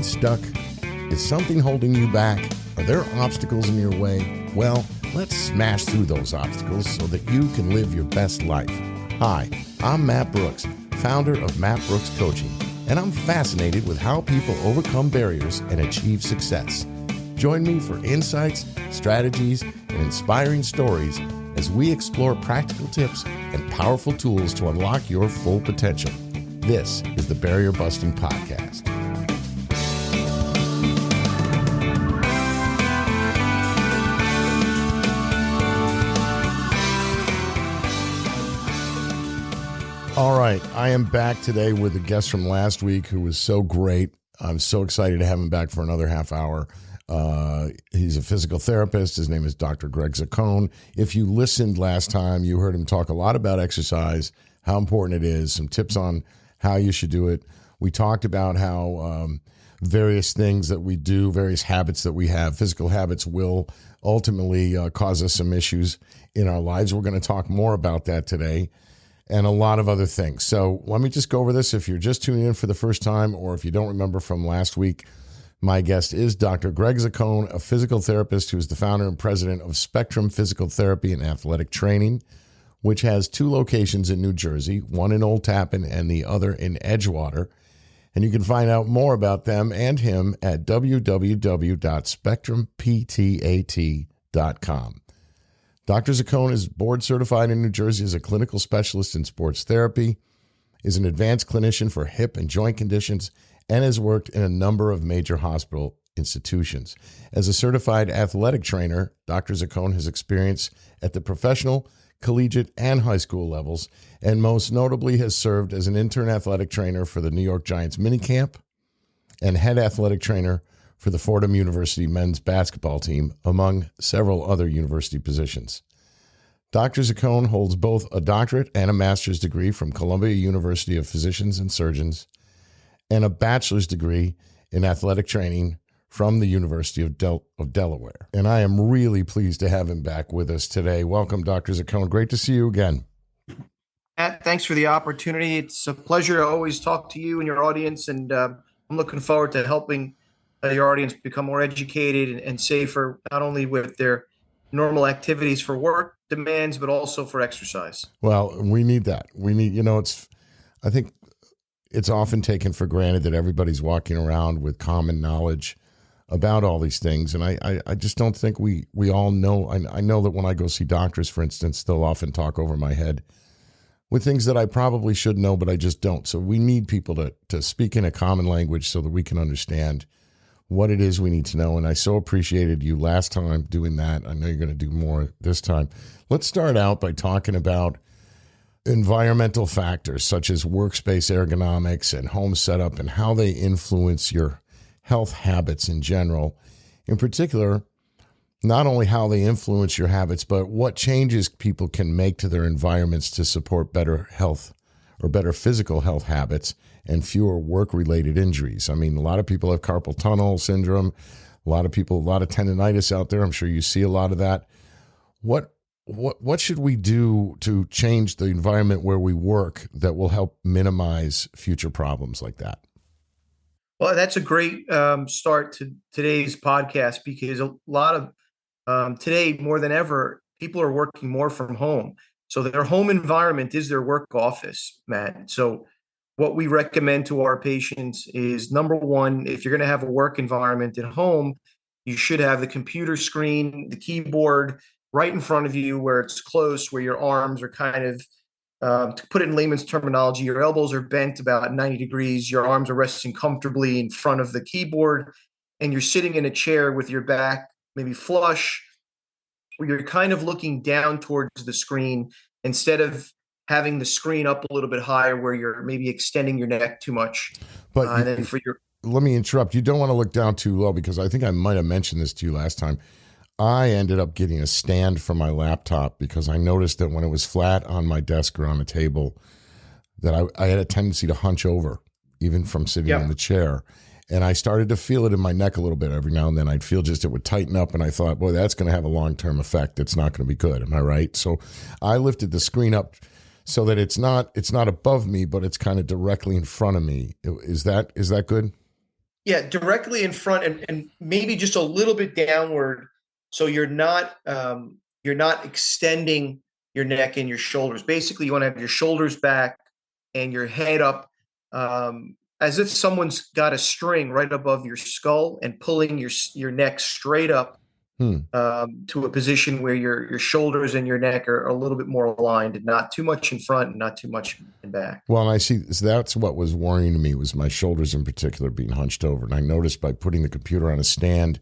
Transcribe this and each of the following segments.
stuck? Is something holding you back? Are there obstacles in your way? Well, let's smash through those obstacles so that you can live your best life. Hi, I'm Matt Brooks, founder of Matt Brooks Coaching, and I'm fascinated with how people overcome barriers and achieve success. Join me for insights, strategies, and inspiring stories as we explore practical tips and powerful tools to unlock your full potential. This is the Barrier Busting Podcast. All right, I am back today with a guest from last week who was so great. I'm so excited to have him back for another half hour. He's a physical therapist. His name is Dr. Greg Zaccone. If you listened last time, you heard him talk a lot about exercise, how important it is, some tips on how you should do it. We talked about how various things that we do, various habits that we have, physical habits will ultimately cause us some issues in our lives. We're going to talk more about that today and a lot of other things. So let me just go over this. If you're just tuning in for the first time or if you don't remember from last week, my guest is Dr. Greg Zaccone, a physical therapist who is the founder and president of Spectrum Physical Therapy and Athletic Training, which has two locations in New Jersey, one in Old Tappan and the other in Edgewater. And you can find out more about them and him at www.spectrumptat.com. Dr. Zaccone is board certified in New Jersey as a clinical specialist in sports therapy, is an advanced clinician for hip and joint conditions, and has worked in a number of major hospital institutions. As a certified athletic trainer, Dr. Zaccone has experience at the professional, collegiate, and high school levels, and most notably has served as an intern athletic trainer for the New York Giants minicamp and head athletic trainer for the Fordham University men's basketball team, among several other university positions. Dr. Zaccone holds both a doctorate and a master's degree from Columbia University of Physicians and Surgeons and a bachelor's degree in athletic training from the University of Delaware. And I am really pleased to have him back with us today. Welcome, Dr. Zaccone. Great to see you again. Matt, thanks for the opportunity. It's a pleasure to always talk to you and your audience, and I'm looking forward to helping your audience become more educated and safer, not only with their normal activities for work demands, but also for exercise. Well, we need that. We need, I think it's often taken for granted that everybody's walking around with common knowledge about all these things. And I just don't think we all know. I know that when I go see doctors, for instance, they'll often talk over my head with things that I probably should know, but I just don't. So we need people to speak in a common language so that we can understand what it is we need to know. And I so appreciated you last time doing that. I know you're going to do more this time. Let's start out by talking about environmental factors such as workspace ergonomics and home setup and how they influence your health habits in general. In particular, not only how they influence your habits, but what changes people can make to their environments to support better health or better physical health habits and fewer work-related injuries. I mean, a lot of people have carpal tunnel syndrome, a lot of tendonitis out there. I'm sure you see a lot of that. What should we do to change the environment where we work that will help minimize future problems like that? Well, that's a great start to today's podcast, because a lot of today, more than ever, people are working more from home. So their home environment is their work office, Matt. So what we recommend to our patients is, number one, if you're going to have a work environment at home, you should have the computer screen, the keyboard right in front of you where it's close, where your arms are kind of, to put it in layman's terminology, your elbows are bent about 90 degrees, your arms are resting comfortably in front of the keyboard, and you're sitting in a chair with your back maybe flush, where you're kind of looking down towards the screen instead of having the screen up a little bit higher where you're maybe extending your neck too much. But let me interrupt. You don't want to look down too low, because I think I might have mentioned this to you last time. I ended up getting a stand for my laptop because I noticed that when it was flat on my desk or on the table, that I had a tendency to hunch over, even from sitting in the chair. And I started to feel it in my neck a little bit every now and then. I'd feel just it would tighten up, and I thought, boy, that's going to have a long-term effect. It's not going to be good. Am I right? So I lifted the screen up so that it's not above me, but it's kind of directly in front of me. Is that good? Yeah, directly in front and maybe just a little bit downward, so you're not extending your neck and your shoulders. Basically, you want to have your shoulders back and your head up, as if someone's got a string right above your skull and pulling your neck straight up, Hmm. to a position where your shoulders and your neck are a little bit more aligned and not too much in front and not too much in back. Well, and I see that's what was worrying me was my shoulders in particular being hunched over. And I noticed by putting the computer on a stand,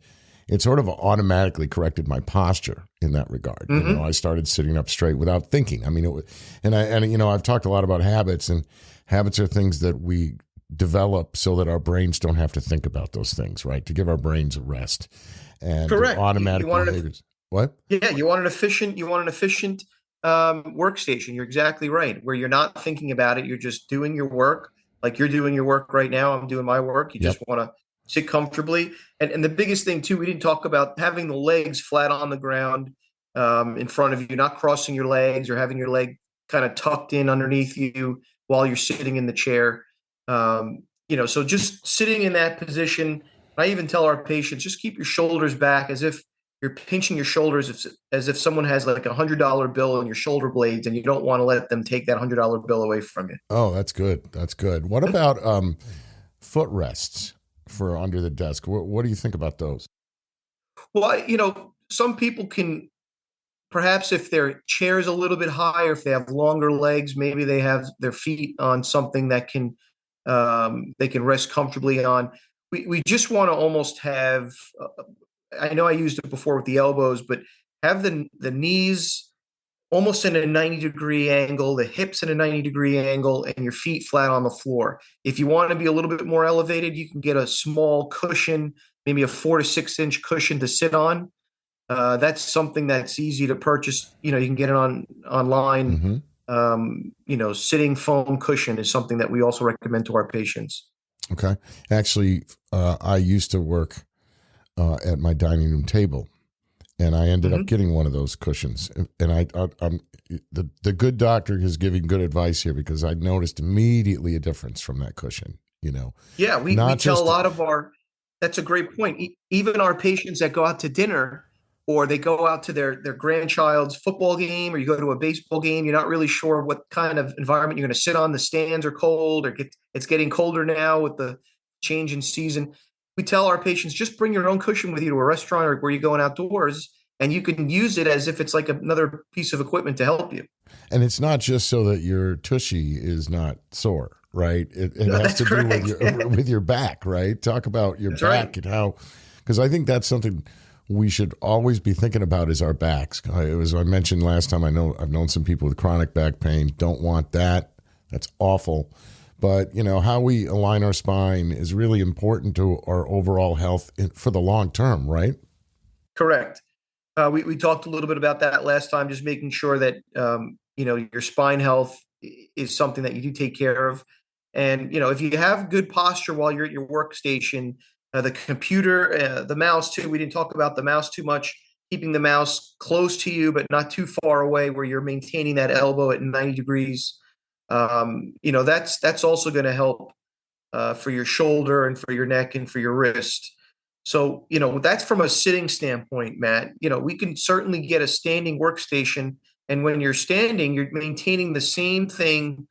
it sort of automatically corrected my posture in that regard. Mm-hmm. You know, I started sitting up straight without thinking. I mean, and I've talked a lot about habits, and habits are things that we develop so that our brains don't have to think about those things, right? To give our brains a rest. And Correct. automatic behaviors. What? Yeah, you want an efficient workstation. You're exactly right. Where you're not thinking about it, you're just doing your work. Like you're doing your work right now. I'm doing my work. You just want to sit comfortably. And the biggest thing too, we didn't talk about having the legs flat on the ground, in front of you, not crossing your legs or having your leg kind of tucked in underneath you while you're sitting in the chair. So just sitting in that position. I even tell our patients, just keep your shoulders back as if you're pinching your shoulders, as if someone has like $100 bill in your shoulder blades and you don't want to let them take that $100 bill away from you. Oh, that's good. That's good. What about foot rests for under the desk? What do you think about those? Well, some people can, perhaps if their chair is a little bit higher, if they have longer legs, maybe they have their feet on something that they can rest comfortably on. We just want to almost have, I know I used it before with the elbows, but have the knees almost in a 90-degree angle, the hips in a 90-degree angle, and your feet flat on the floor. If you want to be a little bit more elevated, you can get a small cushion, maybe a 4 to 6 inch cushion to sit on. That's something that's easy to purchase. You can get it online. Mm-hmm. Sitting foam cushion is something that we also recommend to our patients. Okay. Actually, I used to work at my dining room table, and I ended up getting one of those cushions. And I'm the good doctor is giving good advice here because I noticed immediately a difference from that cushion. Yeah, we tell a lot of that's a great point. Even our patients that go out to dinner or they go out to their grandchild's football game, or you go to a baseball game, you're not really sure what kind of environment you're going to sit on. The stands are cold, or it's getting colder now with the change in season. We tell our patients, just bring your own cushion with you to a restaurant or where you're going outdoors, and you can use it as if it's like another piece of equipment to help you. And it's not just so that your tushy is not sore, right? It has to do with your back, right? Talk about your back and how, because I think that's something we should always be thinking about is our backs. I mentioned last time, I've known some people with chronic back pain, don't want that. That's awful. But, how we align our spine is really important to our overall health for the long term, right? Correct. We talked a little bit about that last time, just making sure that, your spine health is something that you do take care of. And, if you have good posture while you're at your workstation, the computer, the mouse too. We didn't talk about the mouse too much. Keeping the mouse close to you, but not too far away, where you're maintaining that elbow at 90 degrees. That's also going to help for your shoulder and for your neck and for your wrist. So, that's from a sitting standpoint, Matt. We can certainly get a standing workstation, and when you're standing, you're maintaining the same thing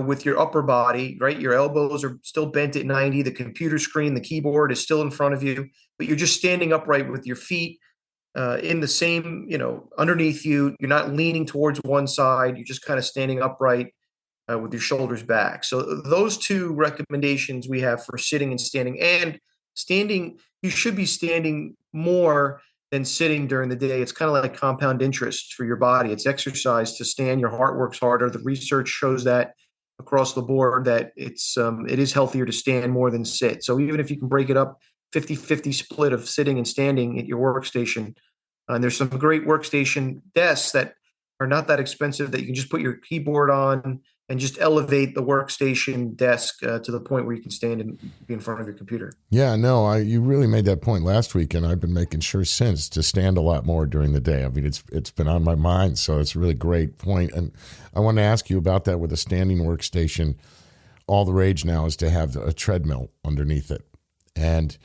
with your upper body, right? Your elbows are still bent at 90. The computer screen, the keyboard is still in front of you, but you're just standing upright with your feet in the same, underneath you. You're not leaning towards one side. You're just kind of standing upright with your shoulders back. So those two recommendations we have for sitting and standing. And standing, you should be standing more than sitting during the day. It's kind of like compound interest for your body. It's exercise to stand. Your heart works harder. The research shows that across the board, that it is healthier to stand more than sit. So even if you can break it up 50-50 split of sitting and standing at your workstation, and there's some great workstation desks that are not that expensive that you can just put your keyboard on and just elevate the workstation desk to the point where you can stand and be in front of your computer. Yeah, no, you really made that point last week, and I've been making sure since to stand a lot more during the day. I mean, it's been on my mind, so it's a really great point. And I want to ask you about that with a standing workstation. All the rage now is to have a treadmill underneath it. And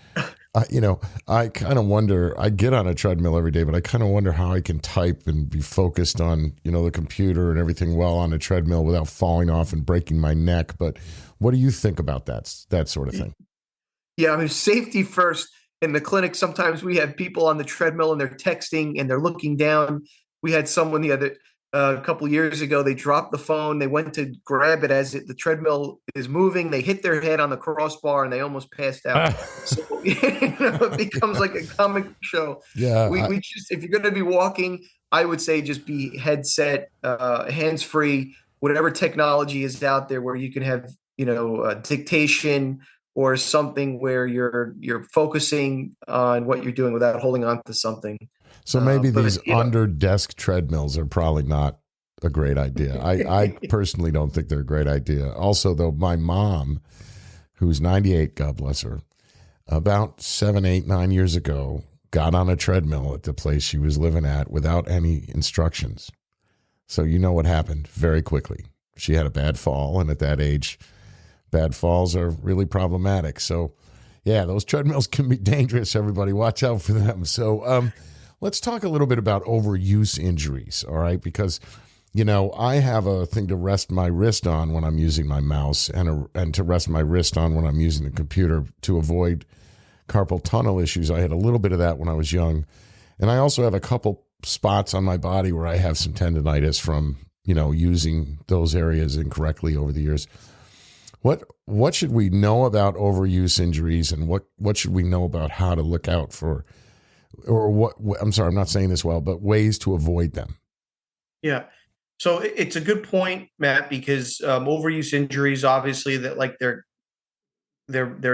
I kind of wonder, I get on a treadmill every day, but I kind of wonder how I can type and be focused on, the computer and everything well on a treadmill without falling off and breaking my neck. But what do you think about that sort of thing? Yeah, I mean, safety first. In the clinic, sometimes we have people on the treadmill and they're texting and they're looking down. We had someone a couple of years ago. They dropped the phone. They went to grab it as the treadmill is moving. They hit their head on the crossbar and they almost passed out. So it becomes like a comic show. Yeah. We just, if you're going to be walking, I would say just be headset, hands free, whatever technology is out there where you can have dictation or something where you're focusing on what you're doing without holding on to something. So maybe these under desk treadmills are probably not a great idea. I personally don't think they're a great idea. Also, though, my mom, who's 98, God bless her, about 7, 8, 9 years ago, got on a treadmill at the place she was living at without any instructions. So you know what happened very quickly. She had a bad fall, and at that age, bad falls are really problematic. So, yeah, those treadmills can be dangerous, everybody. Watch out for them. So let's talk a little bit about overuse injuries, all right? Because, I have a thing to rest my wrist on when I'm using my mouse and to rest my wrist on when I'm using the computer to avoid carpal tunnel issues. I had a little bit of that when I was young. And I also have a couple spots on my body where I have some tendonitis from, using those areas incorrectly over the years. What should we know about overuse injuries, and what should we know about how to look out for, or what? I'm sorry, I'm not saying this well, but ways to avoid them. Yeah, so it's a good point, Matt, because overuse injuries, obviously, that like their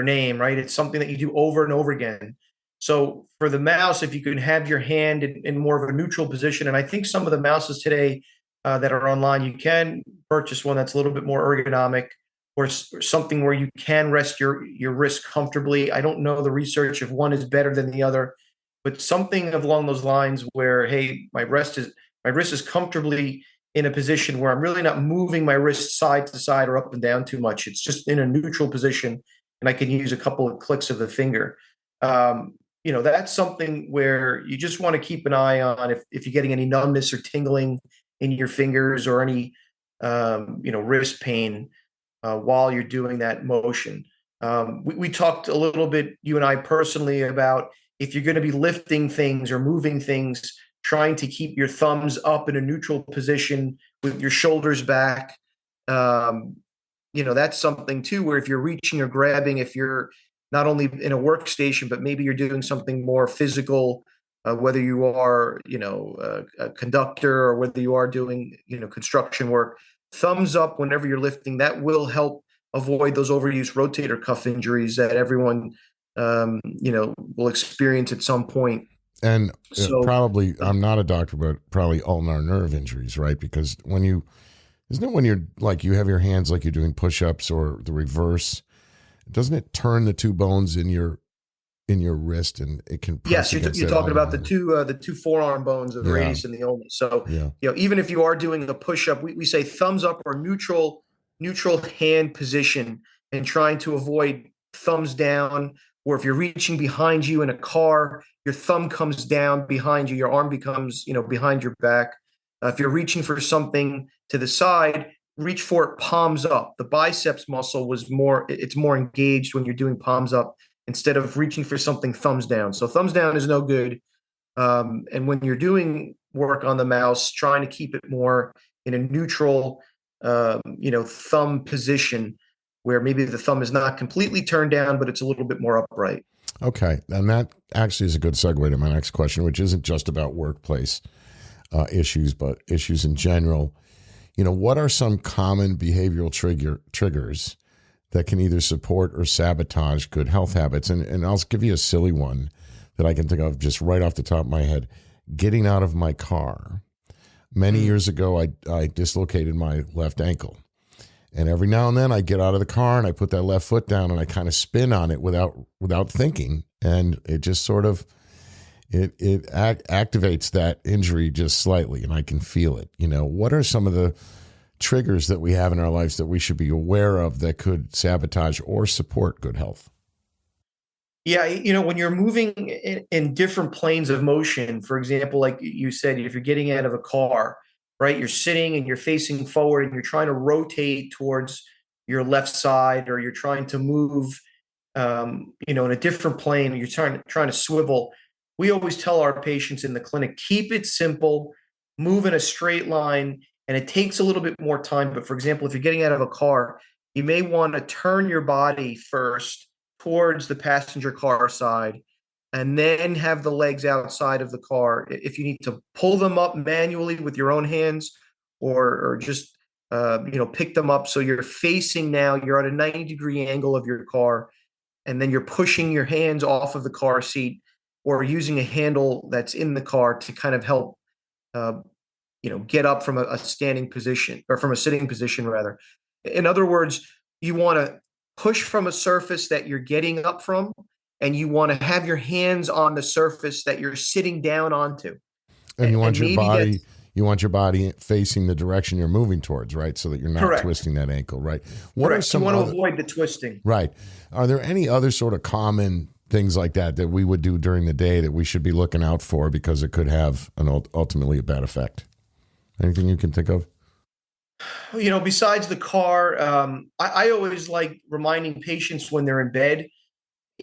name, right? It's something that you do over and over again. So for the mouse, if you can have your hand in more of a neutral position, and I think some of the mouses today that are online, you can purchase one that's a little bit more ergonomic, or something where you can rest your wrist comfortably. I don't know the research if one is better than the other, but something along those lines where, hey, my wrist is comfortably in a position where I'm really not moving my wrist side to side or up and down too much. It's just in a neutral position, and I can use a couple of clicks of the finger. That's something where you just want to keep an eye on if you're getting any numbness or tingling in your fingers or any wrist pain while you're doing that motion. We talked a little bit, you and I personally, about if you're going to be lifting things or moving things, trying to keep your thumbs up in a neutral position with your shoulders back. That's something too, where if you're reaching or grabbing, if you're not only in a workstation, but maybe you're doing something more physical, whether you are, a conductor or whether you are doing, construction work, thumbs up whenever you're lifting. That will help avoid those overuse rotator cuff injuries that everyone, will experience at some point. And probably, I'm not a doctor, but probably ulnar nerve injuries, right? Because isn't it when you're like, you have your hands like you're doing push-ups or the reverse, doesn't it turn the two bones in your wrist, and it can press? Yes, you're talking about the two forearm bones of the radius and the ulna. So even if you are doing a push-up, we say thumbs up or neutral hand position, and trying to avoid thumbs down. Or if you're reaching behind you in a car, your thumb comes down behind you, your arm becomes behind your back. If you're reaching for something to the side, reach for it palms up. The biceps muscle it's more engaged when you're doing palms up instead of reaching for something thumbs down. So thumbs down is no good. And when you're doing work on the mouse, trying to keep it more in a neutral, thumb position where maybe the thumb is not completely turned down, but it's a little bit more upright. Okay. And that actually is a good segue to my next question, which isn't just about workplace issues, but issues in general. What are some common behavioral triggers that can either support or sabotage good health habits? And I'll give you a silly one that I can think of just right off the top of my head. Getting out of my car. Many years ago, I dislocated my left ankle. And every now and then I get out of the car and I put that left foot down and I kind of spin on it without thinking. And it just sort of, it activates that injury just slightly, and I can feel it. What are some of the triggers that we have in our lives that we should be aware of that could sabotage or support good health? Yeah, when you're moving in different planes of motion, for example, like you said, if you're getting out of a car, right, you're sitting and you're facing forward and you're trying to rotate towards your left side, or you're trying to move, in a different plane, you're trying to swivel. We always tell our patients in the clinic, keep it simple, move in a straight line, and it takes a little bit more time. But for example, if you're getting out of a car, you may want to turn your body first towards the passenger car side, and then have the legs outside of the car. If you need to pull them up manually with your own hands, or just pick them up so you're facing now, you're at a 90-degree angle of your car, and then you're pushing your hands off of the car seat, or using a handle that's in the car to kind of help uh, get up from a standing position, or from a sitting position rather. In other words, you want to push from a surface that you're getting up from, and you want to have your hands on the surface that you're sitting down onto. And And maybe that's you want your body facing the direction you're moving towards, right? So that you're not correct. twisting that ankle, right? What are Correct. You some want to other, avoid the twisting. right? Are there any other sort of common things like that we would do during the day that we should be looking out for because it could have ultimately a bad effect? Anything you can think of? Besides the car, I always like reminding patients when they're in bed,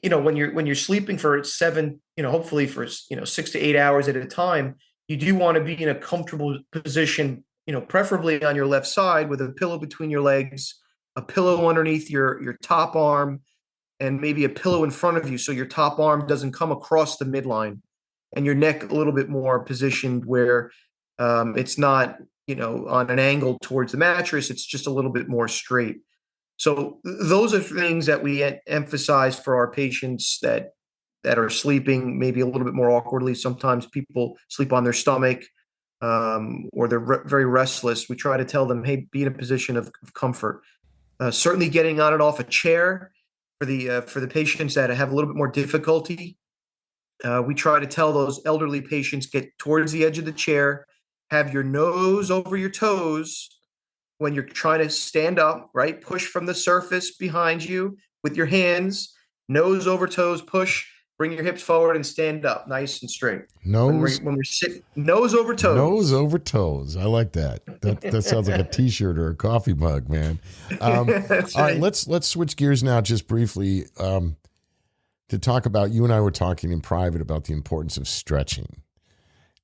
when you're sleeping for seven, hopefully for 6 to 8 hours at a time, you do want to be in a comfortable position, preferably on your left side with a pillow between your legs, a pillow underneath your top arm, and maybe a pillow in front of you so your top arm doesn't come across the midline, and your neck a little bit more positioned where it's not on an angle towards the mattress. It's just a little bit more straight. So those are things that we emphasize for our patients that are sleeping maybe a little bit more awkwardly. Sometimes people sleep on their stomach, or they're very restless. We try to tell them, hey, be in a position of comfort. Certainly, getting on and off a chair for the patients that have a little bit more difficulty. We try to tell those elderly patients, get towards the edge of the chair, have your nose over your toes when you're trying to stand up, right? Push from the surface behind you with your hands, nose over toes, push, bring your hips forward and stand up nice and straight. Nose When we're sitting, nose over Nose toes. over toes. I like that. That sounds like a T-shirt or a coffee mug, man. That's All right, right. let's switch gears now, just briefly, to talk about. You and I were talking in private about the importance of stretching,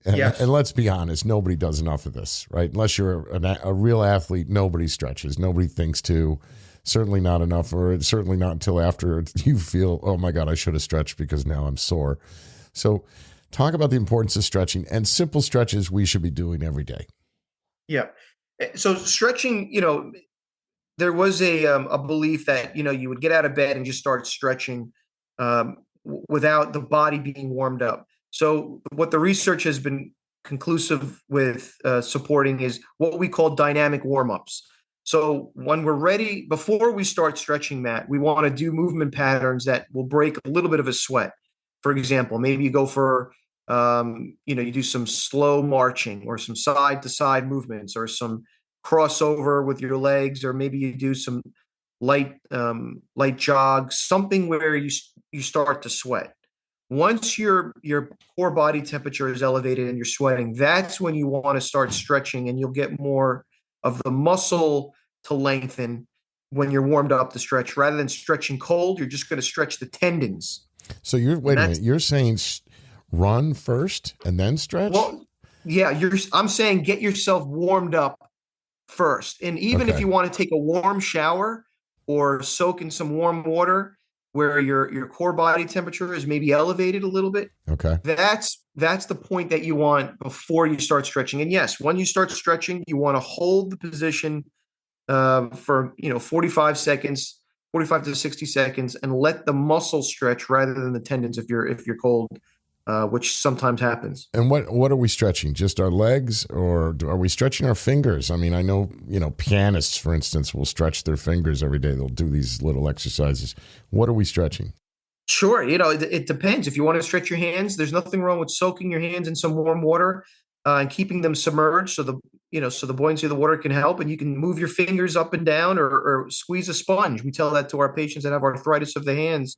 and Yes. let's be honest, nobody does enough of this, right? Unless you're a real athlete, nobody stretches. Nobody thinks to. Certainly not enough, or certainly not until after you feel, oh my God, I should have stretched because now I'm sore. So, talk about the importance of stretching and simple stretches we should be doing every day. Yeah. So stretching, there was a belief that you would get out of bed and just start stretching, without the body being warmed up. So what the research has been conclusive with, supporting, is what we call dynamic warm-ups. So when we're ready, before we start stretching, Matt, we want to do movement patterns that will break a little bit of a sweat. For example, maybe you go for you do some slow marching, or some side to side movements, or some crossover with your legs, or maybe you do some light jogs, something where you start to sweat. Once your core body temperature is elevated and you're sweating, that's when you want to start stretching, and you'll get more of the muscle to lengthen when you're warmed up to stretch. Rather than stretching cold, you're just going to stretch the tendons. So you're And wait a minute. that's You're saying run first and then stretch? well, yeah, I'm saying get yourself warmed up first. And even if Okay. you want to take a warm shower or soak in some warm water where your core body temperature is maybe elevated a little bit, Okay. that's the point that you want before you start stretching. And yes, when you start stretching, you want to hold the position for 45 seconds, 45 to 60 seconds, and let the muscle stretch rather than the tendons if you're cold, which sometimes happens. And what are we stretching? Just our legs, or are we stretching our fingers? I mean, I know, pianists, for instance, will stretch their fingers every day. They'll do these little exercises. What are we stretching? Sure, it depends. If you want to stretch your hands, there's nothing wrong with soaking your hands in some warm water, and keeping them submerged, so the buoyancy of the water can help, and you can move your fingers up and down, or squeeze a sponge. We tell that to our patients that have arthritis of the hands,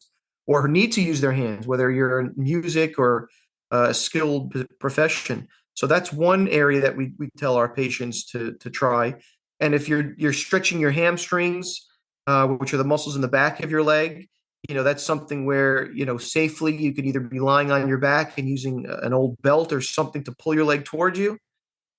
or need to use their hands, whether you're in music or a skilled profession. So that's one area that we tell our patients to try. And if you're stretching your hamstrings, which are the muscles in the back of your leg, that's something where, safely you could either be lying on your back and using an old belt or something to pull your leg towards you,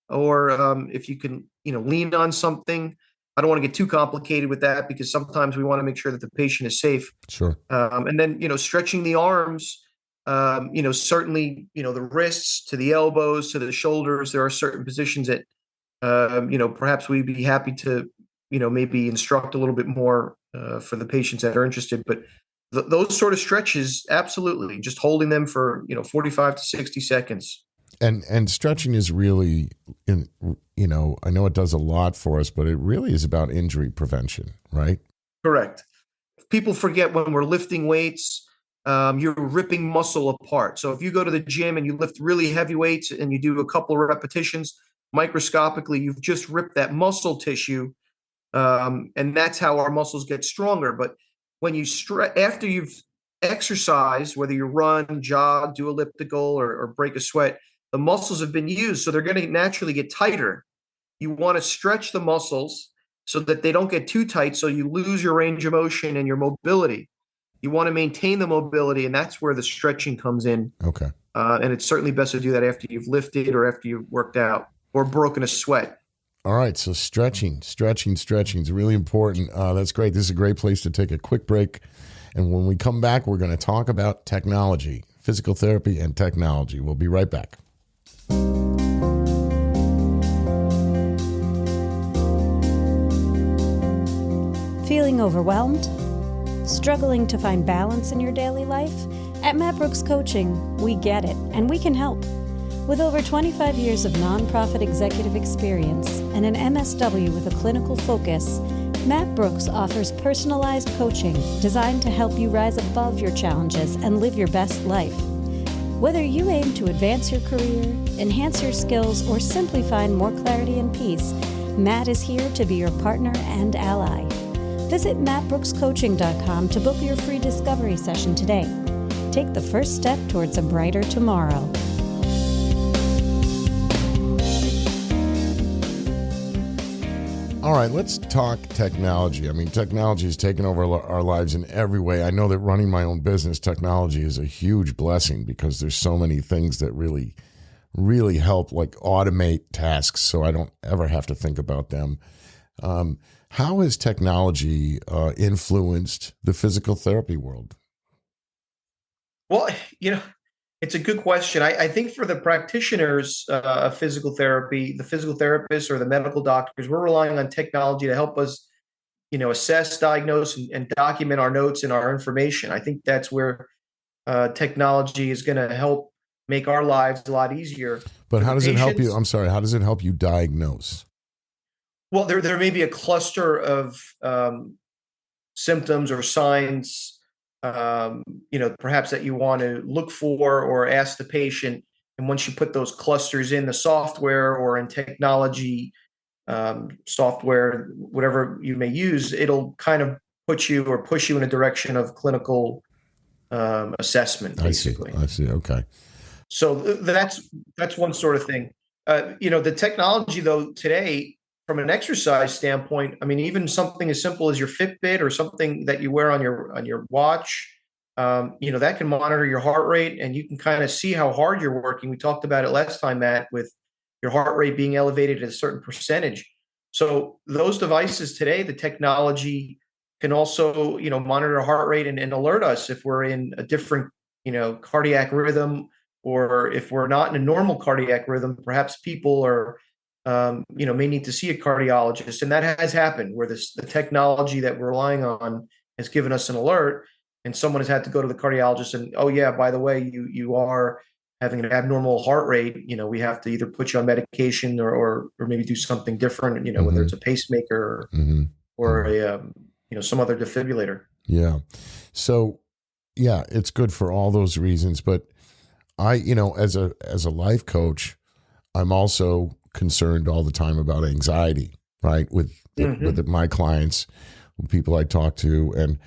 or if you can, lean on something. I don't want to get too complicated with that because sometimes we want to make sure that the patient is safe. Sure. And then, stretching the arms, certainly, the wrists to the elbows to the shoulders. There are certain positions that, perhaps we'd be happy to, maybe instruct a little bit more for the patients that are interested. But those sort of stretches, absolutely, just holding them for 45 to 60 seconds. And stretching is really, I know it does a lot for us, but it really is about injury prevention, right? Correct. People forget when we're lifting weights, you're ripping muscle apart. So if you go to the gym and you lift really heavy weights and you do a couple of repetitions, microscopically, you've just ripped that muscle tissue. And that's how our muscles get stronger. But when you after you've exercised, whether you run, jog, do elliptical, or break a sweat, the muscles have been used. So they're going to naturally get tighter. You want to stretch the muscles so that they don't get too tight, so you lose your range of motion and your mobility. You want to maintain the mobility, and that's where the stretching comes in. Okay. And it's certainly best to do that after you've lifted or after you've worked out or broken a sweat. All right, so stretching is really important. That's great. This is a great place to take a quick break. And when we come back, we're going to talk about technology, physical therapy and technology. We'll be right back. Feeling overwhelmed? Struggling to find balance in your daily life? At Matt Brooks Coaching, we get it, and we can help. With over 25 years of nonprofit executive experience and an MSW with a clinical focus, Matt Brooks offers personalized coaching designed to help you rise above your challenges and live your best life. Whether you aim to advance your career, enhance your skills, or simply find more clarity and peace, Matt is here to be your partner and ally. Visit mattbrookscoaching.com to book your free discovery session today. Take the first step towards a brighter tomorrow. All right, let's talk technology. I mean, technology has taken over our lives in every way. I know that running my own business, technology is a huge blessing because there's so many things that really, really help, like automate tasks so I don't ever have to think about them. How has technology influenced the physical therapy world? Well, it's a good question. I think for the practitioners of physical therapy, the physical therapists or the medical doctors, we're relying on technology to help us, assess, diagnose, and document our notes and our information. I think that's where technology is going to help make our lives a lot easier. But how does it help you? I'm sorry. How does it help you diagnose? Well, there may be a cluster of symptoms or signs, perhaps that you want to look for or ask the patient. And once you put those clusters in the software or in technology software, whatever you may use, it'll kind of put you or push you in a direction of clinical assessment, basically. I see. Okay. So that's one sort of thing. The technology, though, today, from an exercise standpoint, I mean, even something as simple as your Fitbit or something that you wear on your watch, that can monitor your heart rate, and you can kind of see how hard you're working. We talked about it last time, Matt, with your heart rate being elevated at a certain percentage. So those devices today, the technology can also, monitor heart rate and alert us if we're in a different, cardiac rhythm, or if we're not in a normal cardiac rhythm. Perhaps people are may need to see a cardiologist. And that has happened where the technology that we're relying on has given us an alert, and someone has had to go to the cardiologist and, oh yeah, by the way, you are having an abnormal heart rate. We have to either put you on medication or maybe do something different, mm-hmm. whether it's a pacemaker or a, some other defibrillator. Yeah. So yeah, it's good for all those reasons. But I, as a life coach, I'm also concerned all the time about anxiety, right? With my clients, with people I talk to. And,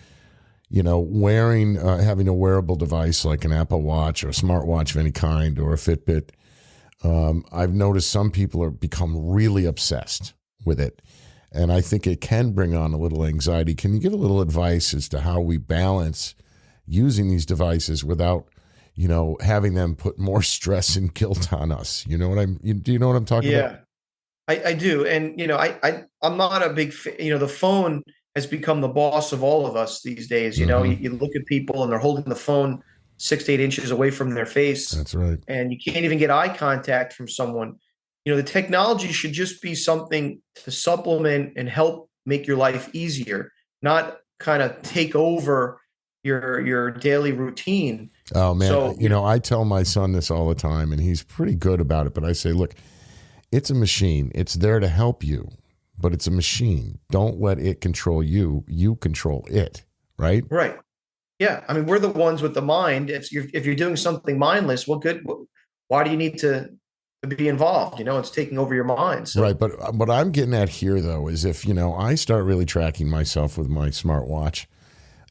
wearing, having a wearable device like an Apple Watch or a smartwatch of any kind or a Fitbit. I've noticed some people are become really obsessed with it. And I think it can bring on a little anxiety. Can you give a little advice as to how we balance using these devices without, having them put more stress and guilt on us? Do you know what I'm talking about? Yeah, I do. And, I'm not a big, the phone has become the boss of all of us these days. You look at people and they're holding the phone 6 to 8 inches away from their face. That's right. And you can't even get eye contact from someone. The technology should just be something to supplement and help make your life easier, not kind of take over your daily routine. Oh man, So, I tell my son this all the time and he's pretty good about it, but I say, look, it's a machine. It's there to help you, but it's a machine. Don't let it control you. You control it, right? right. Yeah. I mean, we're the ones with the mind. If you're doing something mindless, well, good. Why do you need to be involved? It's taking over your mind. So. Right. But what I'm getting at here, though, is if, I start really tracking myself with my smartwatch,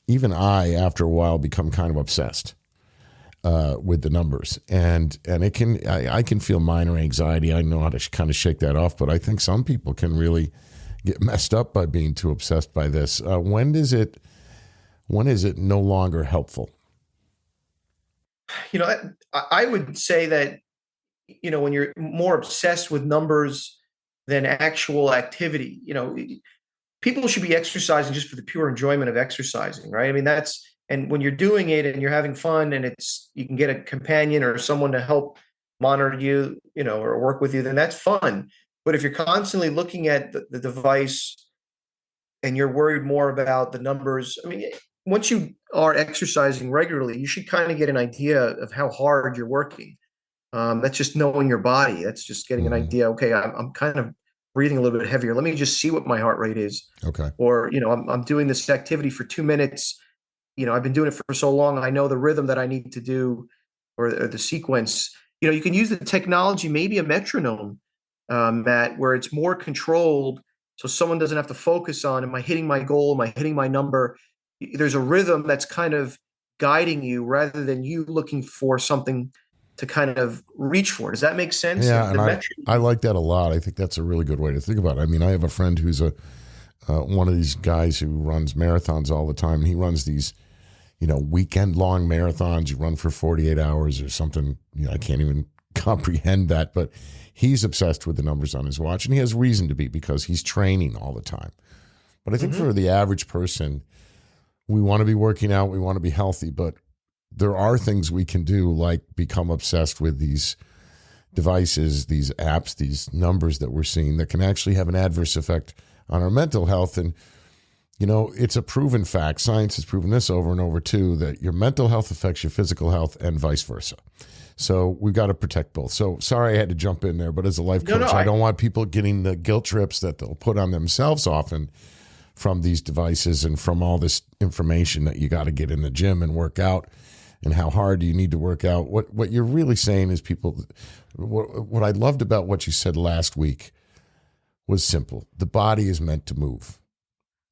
even I, after a while, become kind of obsessed with the numbers. And it can, I can feel minor anxiety. I know how to kind of shake that off, but I think some people can really get messed up by being too obsessed by this. When is it no longer helpful? I would say that, when you're more obsessed with numbers than actual activity, people should be exercising just for the pure enjoyment of exercising, right? I mean, and when you're doing it and you're having fun and you can get a companion or someone to help monitor you, or work with you, then that's fun. But if you're constantly looking at the device and you're worried more about the numbers, I mean, once you are exercising regularly, you should kind of get an idea of how hard you're working. That's just knowing your body. That's just getting an idea. Okay, I'm kind of breathing a little bit heavier. Let me just see what my heart rate is. Okay. Or, I'm doing this activity for 2 minutes. I've been doing it for so long. I know the rhythm that I need to do or the sequence. You can use the technology, maybe a metronome, Matt, where it's more controlled. So someone doesn't have to focus on, am I hitting my goal? Am I hitting my number? There's a rhythm that's kind of guiding you rather than you looking for something to kind of reach for. Does that make sense? Yeah, and I like that a lot. I think that's a really good way to think about it. I mean, I have a friend who's one of these guys who runs marathons all the time. And he runs these, weekend-long marathons. You run for 48 hours or something. I can't even comprehend that. But he's obsessed with the numbers on his watch. And he has reason to be because he's training all the time. But I think for the average person, we want to be working out. We want to be healthy. But there are things we can do, like become obsessed with these devices, these apps, these numbers that we're seeing that can actually have an adverse effect on our mental health. And, it's a proven fact. Science has proven this over and over too, that your mental health affects your physical health and vice versa. So we've got to protect both. So sorry I had to jump in there, but as a life coach, I don't want people getting the guilt trips that they'll put on themselves often from these devices and from all this information that you got to get in the gym and work out and how hard do you need to work out. What you're really saying is what I loved about what you said last week was simple. The body is meant to move.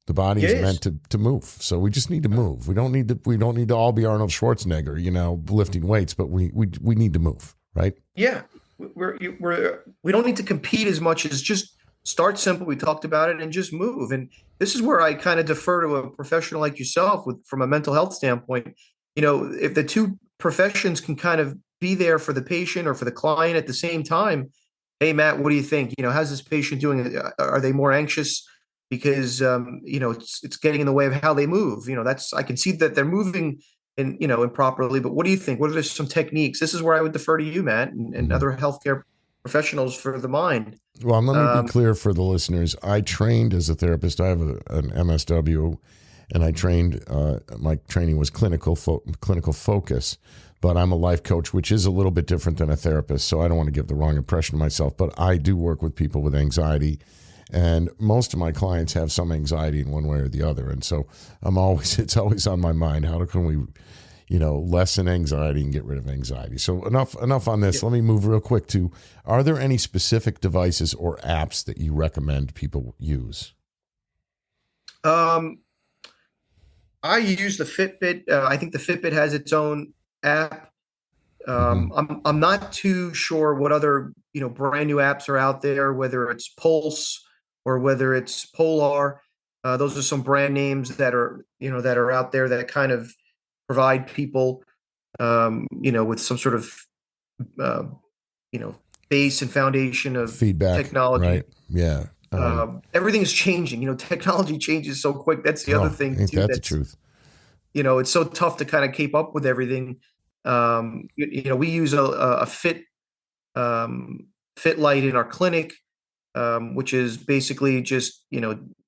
The body is meant to move. So we just need to move. We don't need to all be Arnold Schwarzenegger, lifting weights, but we need to move, right? Yeah. We don't need to compete as much as just start simple. We talked about it and just move. And this is where I kind of defer to a professional like yourself from a mental health standpoint. If the two professions can kind of be there for the patient or for the client at the same time, hey, Matt, what do you think? How's this patient doing? Are they more anxious because, it's getting in the way of how they move? I can see that they're moving improperly, but what do you think? What are some techniques? This is where I would defer to you, Matt, and other healthcare professionals for the mind. Well, let me be clear for the listeners. I trained as a therapist. I have an MSW. And I trained, my training was clinical focus, but I'm a life coach, which is a little bit different than a therapist. So I don't want to give the wrong impression of myself, but I do work with people with anxiety. And most of my clients have some anxiety in one way or the other. And so it's always on my mind. How can we, lessen anxiety and get rid of anxiety? So enough on this. Let me move real quick to, are there any specific devices or apps that you recommend people use? I use the Fitbit. I think the Fitbit has its own app. Hmm. I'm not too sure what other brand new apps are out there, whether it's Pulse or whether it's Polar. Those are some brand names that are out there that kind of provide people with some sort of uh, base and foundation of Feedback, right? technology. Yeah. Everything's changing. Technology changes so quick. That's the other Oh, thing ain't too. that the That's truth? it's so tough to kind of keep up with everything. We use a fit light in our clinic, which is basically just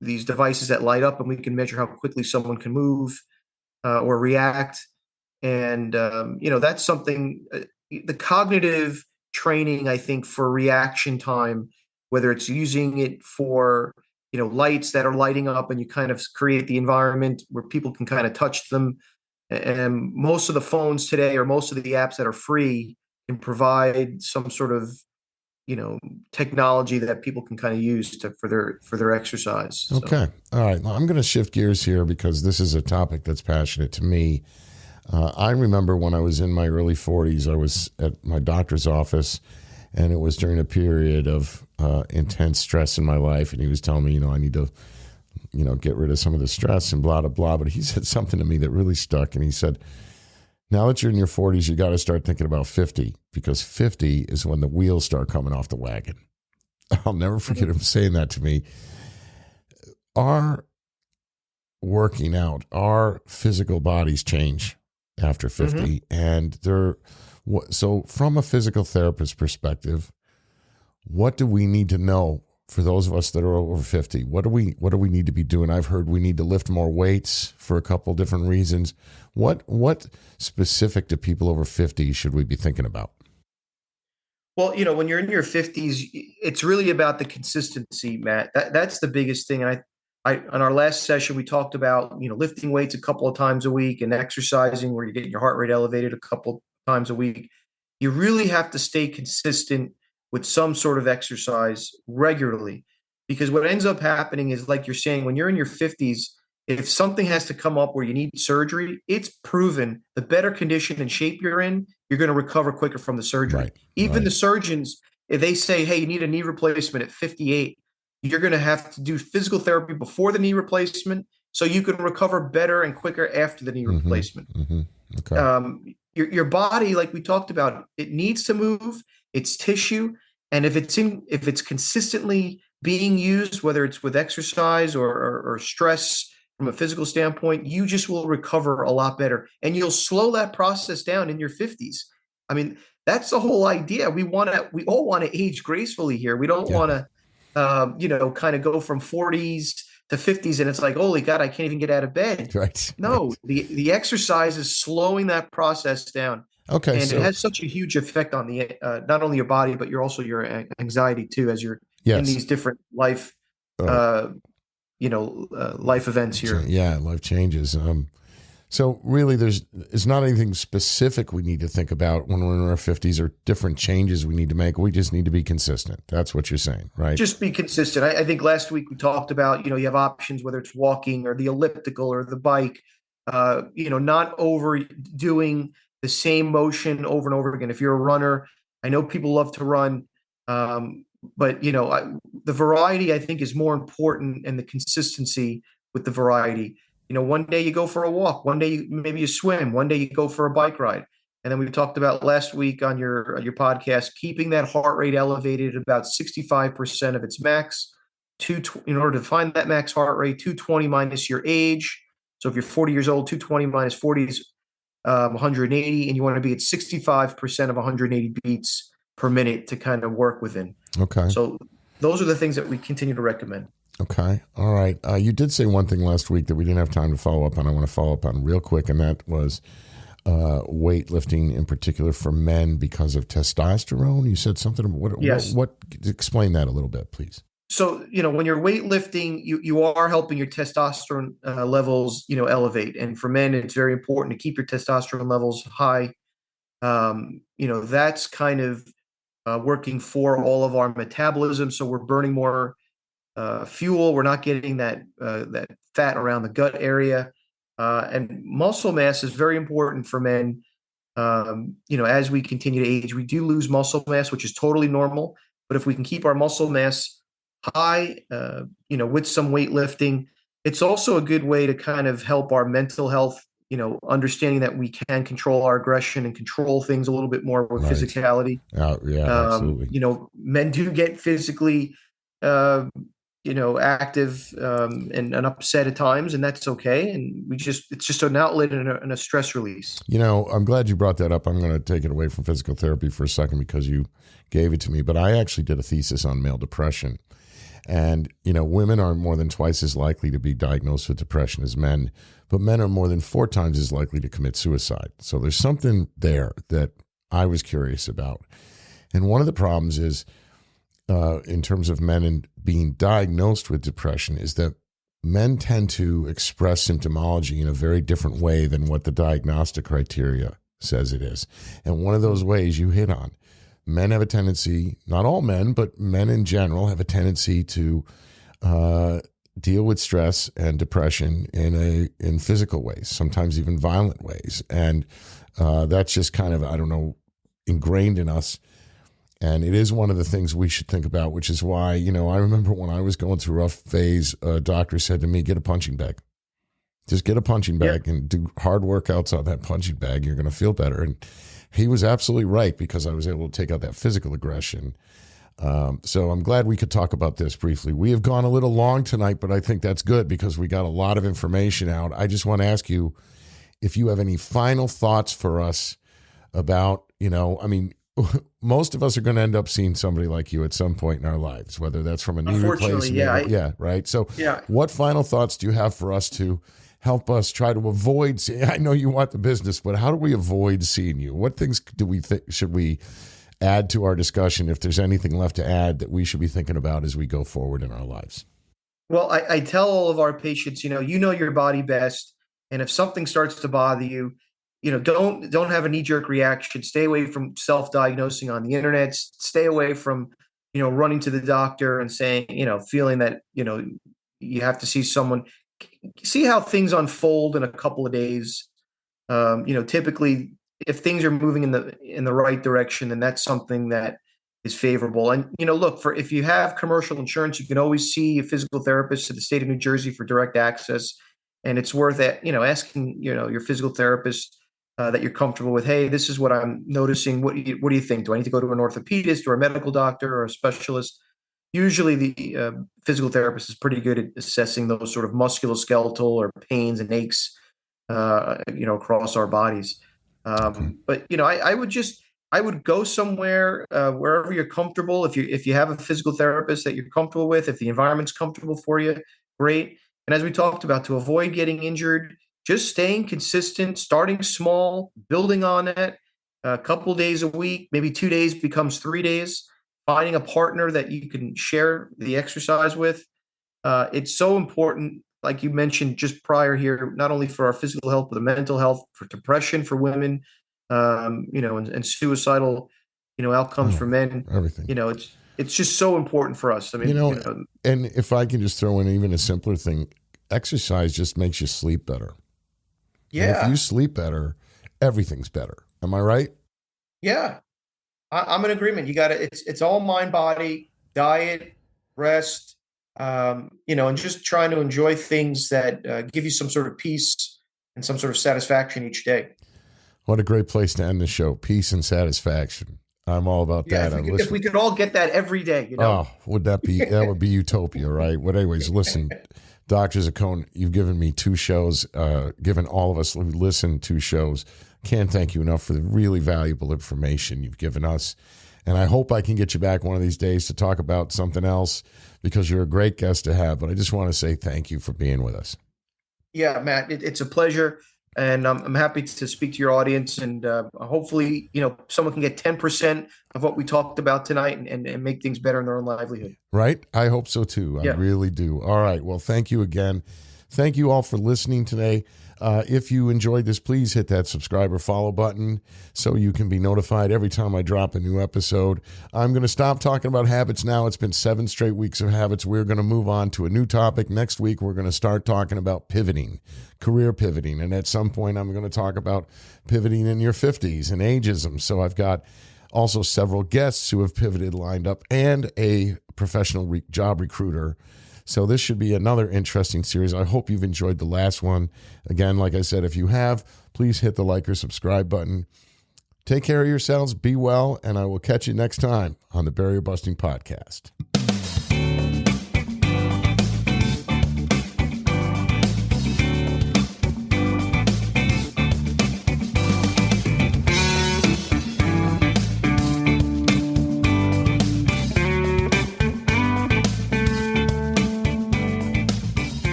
these devices that light up, and we can measure how quickly someone can move or react. And that's something. The cognitive training, I think, for reaction time, whether it's using it for lights that are lighting up, and you kind of create the environment where people can kind of touch them. And most of the phones today, or most of the apps that are free, can provide some sort of technology that people can kind of use for their exercise. So Okay. All right. Well, I'm going to shift gears here because this is a topic that's passionate to me. I remember when I was in my early 40s, I was at my doctor's office, and it was during a period of intense stress in my life. And he was telling me, I need to, get rid of some of the stress and blah, blah, blah. But he said something to me that really stuck. And he said, now that you're in your 40s, you got to start thinking about 50, because 50 is when the wheels start coming off the wagon. I'll never forget him saying that to me. Our working out, our physical bodies change after 50. And so from a physical therapist perspective, what do we need to know for those of us that are over 50? What do we need to be doing? I've heard we need to lift more weights for a couple different reasons. What specific to people over 50 should we be thinking about? Well, when you're in your 50s, it's really about the consistency, Matt. That's the biggest thing. And I on our last session, we talked about, lifting weights a couple of times a week and exercising where you're getting your heart rate elevated a couple times a week. You really have to stay consistent with some sort of exercise regularly, because what ends up happening is, like you're saying, when you're in your 50s, if something has to come up where you need surgery, it's proven the better condition and shape you're in, you're going to recover quicker from the surgery. Right. Even Right. the surgeons, if they say, hey, you need a knee replacement at 58, you're going to have to do physical therapy before the knee replacement so you can recover better and quicker after the knee Mm-hmm. replacement. Mm-hmm. Okay. Your body, like we talked about, it needs to move. It's tissue, and if it's consistently being used, whether it's with exercise or stress from a physical standpoint, you just will recover a lot better, and you'll slow that process down in your 50s. I mean, that's the whole idea. We all want to age gracefully here. We don't Yeah. want to, kind of go from 40s to 50s, and it's like, holy God, I can't even get out of bed. Right. No, Right. the exercise is slowing that process down, Okay. and it So has such a huge effect on the not only your body, but your anxiety too, as you're in yes. these different life Oh, uh, life events here. yeah. Life changes. So really, it's not anything specific we need to think about when we're in our 50s, or different changes we need to make. We just need to be consistent. That's what you're saying, right? Just be consistent. I think last week we talked about, you have options, whether it's walking or the elliptical or the bike, not overdoing the same motion over and over again. If you're a runner, I know people love to run, but the variety, I think, is more important, and the consistency with the variety. One day you go for a walk, one day maybe you swim, one day you go for a bike ride. And then we talked about last week on your podcast, keeping that heart rate elevated at about 65% of its max. In order to find that max heart rate, 220 minus your age. So if you're 40 years old, 220 minus 40 is 180, and you want to be at 65% of 180 beats per minute to kind of work within. Okay. So those are the things that we continue to recommend. Okay. All right. You did say one thing last week that we didn't have time to follow up on. I want to follow up on real quick, and that was weightlifting in particular for men because of testosterone. You said something. Yes. What explain that a little bit, please. So, when you're weightlifting, you are helping your testosterone levels, elevate. And for men, it's very important to keep your testosterone levels high. That's kind of working for all of our metabolism. So we're burning more fuel. We're not getting that fat around the gut area. And muscle mass is very important for men. As we continue to age, we do lose muscle mass, which is totally normal. But if we can keep our muscle mass high, with some weightlifting, it's also a good way to kind of help our mental health, understanding that we can control our aggression and control things a little bit more with physicality. Yeah, absolutely. Men do get physically, active and upset at times, and that's okay. And it's just an outlet and a stress release. I'm glad you brought that up. I'm going to take it away from physical therapy for a second because you gave it to me. But I actually did a thesis on male depression. And, women are more than twice as likely to be diagnosed with depression as men, but men are more than 4 times as likely to commit suicide. So there's something there that I was curious about. And one of the problems is, in terms of men and being diagnosed with depression, is that men tend to express symptomology in a very different way than what the diagnostic criteria says it is. And one of those ways you hit on. Men have a tendency, not all men, but men in general have a tendency to deal with stress and depression in physical ways, sometimes even violent ways. And that's just kind of, ingrained in us. And it is one of the things we should think about, which is why, I remember when I was going through a rough phase, a doctor said to me, get a punching bag. Just get a punching bag and do hard workouts on that punching bag. You're going to feel better. And he was absolutely right because I was able to take out that physical aggression. So I'm glad we could talk about this briefly. We have gone a little long tonight, but I think that's good because we got a lot of information out. I just want to ask you if you have any final thoughts for us about, most of us are going to end up seeing somebody like you at some point in our lives, whether that's from a knee replacement. Right. So what final thoughts do you have for us to help us try to avoid I know you want the business, but how do we avoid seeing you? What things do we think should we add to our discussion if there's anything left to add that we should be thinking about as we go forward in our lives? Well, I tell all of our patients, you know your body best. And if something starts to bother you, don't have a knee-jerk reaction. Stay away from self-diagnosing on the internet. Stay away from, running to the doctor and saying, feeling that, you have to see someone. See how things unfold in a couple of days. Typically, if things are moving in the right direction, then that's something that is favorable. And look, if you have commercial insurance, you can always see a physical therapist in the state of New Jersey for direct access. And it's worth it, asking your physical therapist that you're comfortable with. Hey, this is what I'm noticing. What do you think? Do I need to go to an orthopedist or a medical doctor or a specialist? Usually the physical therapist is pretty good at assessing those sort of musculoskeletal or pains and aches, across our bodies. But I would go somewhere wherever you're comfortable. If you have a physical therapist that you're comfortable with, if the environment's comfortable for you, great. And as we talked about, to avoid getting injured, just staying consistent, starting small, building on that, a couple days a week, maybe 2 days becomes 3 days. Finding a partner that you can share the exercise with. It's so important, like you mentioned just prior here, not only for our physical health, but the mental health, for depression for women, and suicidal, outcomes for men. Everything. It's just so important for us. I mean, and if I can just throw in even a simpler thing, exercise just makes you sleep better. Yeah. And if you sleep better, everything's better. Am I right? Yeah. I'm in agreement. You got to, it's all mind, body, diet, rest, and just trying to enjoy things that give you some sort of peace and some sort of satisfaction each day. What a great place to end the show. Peace and satisfaction. I'm all about that. If we could all get that every day, Oh, that would be utopia, right? But anyways, listen, Dr. Zaccone, you've given me 2 shows, given all of us who listen 2 shows. Can't thank you enough for the really valuable information you've given us. And I hope I can get you back one of these days to talk about something else because you're a great guest to have. But I just want to say thank you for being with us. Yeah, Matt, it's a pleasure. And I'm happy to speak to your audience. And hopefully, someone can get 10% of what we talked about tonight and make things better in their own livelihood. Right? I hope so, too. I really do. All right. Well, thank you again. Thank you all for listening today. If you enjoyed this, please hit that subscribe or follow button so you can be notified every time I drop a new episode. I'm going to stop talking about habits now. It's been 7 straight weeks of habits. We're going to move on to a new topic. Next week, we're going to start talking about pivoting, career pivoting. And at some point, I'm going to talk about pivoting in your 50s and ageism. So I've got also several guests who have pivoted lined up and a professional job recruiter. So this should be another interesting series. I hope you've enjoyed the last one. Again, like I said, if you have, please hit the like or subscribe button. Take care of yourselves, be well, and I will catch you next time on the Barrier Busting Podcast.